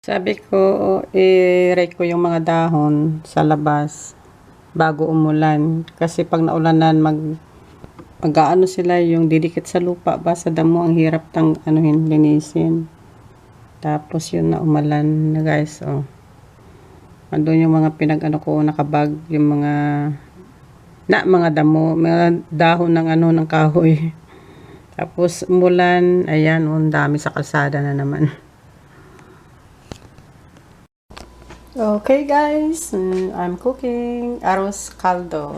Sabi ko, i-rake ko yung mga dahon sa labas bago umulan. Kasi pag naulanan, mag-aano sila yung didikit sa lupa ba sa damo, ang hirap linisin. Tapos yun na umulan na guys, oh. Andun yung mga pinag-ano ko, nakabag, yung mga damo, mga dahon ng kahoy. Tapos umulan, ayan, ang dami sa kalsada na naman. Okay guys, I'm cooking arroz caldo.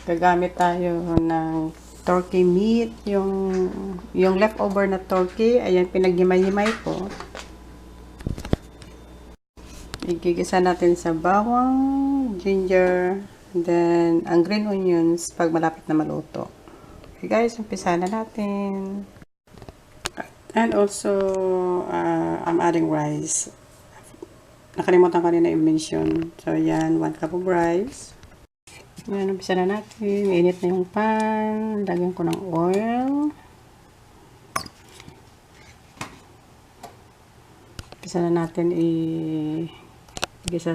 Gagamit tayo ng turkey meat, yung leftover na turkey, ayan pinaghimay-himay ko. Igigisa natin sa bawang, ginger, and then ang green onions pag malapit na maluto. Okay guys, umpisa na natin. And also, I'm adding rice. Nakalimutan ko rin na i-mention. So, yan, 1 cup of rice. Yan, umpisa na natin. Init na yung pan. Lagyan ko ng oil. Umpisa na natin i-gisa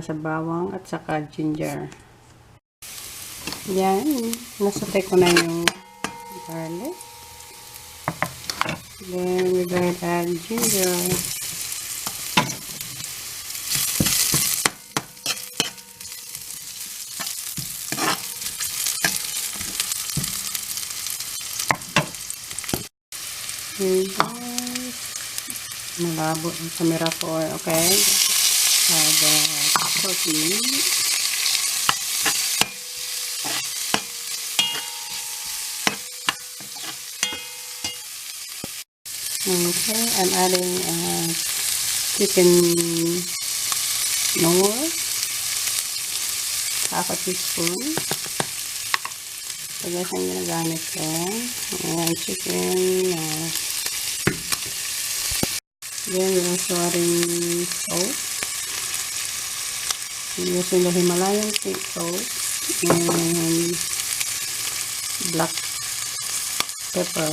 sa bawang at saka ginger. Yan, nasutay ko na yung garlic. Then, we're going to add ginger. Okay guys, malabo ang camera ko, okay? The turkey. Okay, I'm adding chicken nor, half a teaspoon. So guys, ang ginagamit ko, ayan, chicken. Then we're also adding salt. We're using the Himalayan sea salt and black pepper.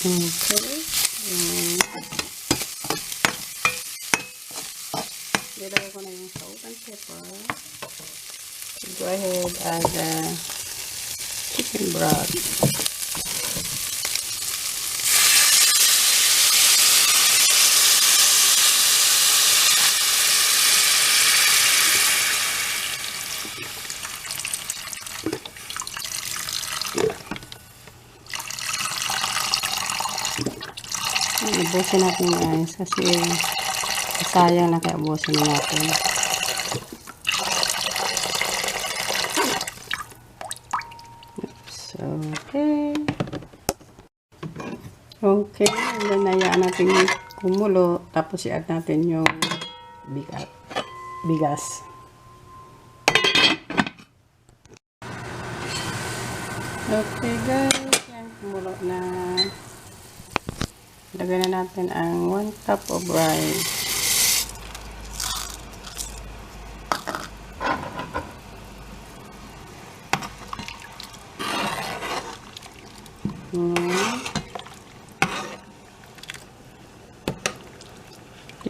Okay. Nilagay ko na yung salt and pepper. Go ahead and add chicken broth. Ubusin natin guys kasi sayang na kaya ubusin natin. Oops, okay. Okay, and then hayaan natin kumulo tapos i-add natin yung bigas. Okay guys, yan kumulo na. Lagyan na natin ang 1 cup of rice.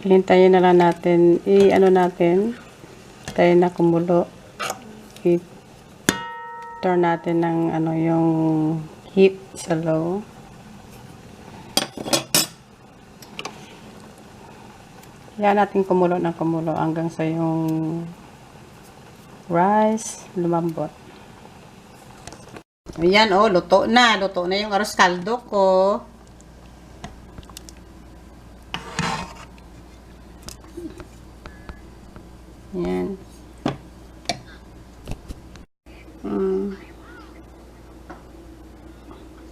Hintayin na lang natin, tayo na kumulo. I-turn natin ng yung heat sa low. Yan natin kumulo ng kumulo hanggang sa yung rice lumambot. Ayan, oh, luto na yung arroz caldo ko. Yan.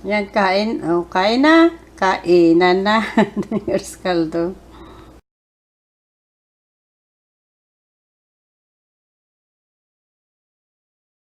Yan, kain. Oh, kain na. Kainan na. Arroz caldo.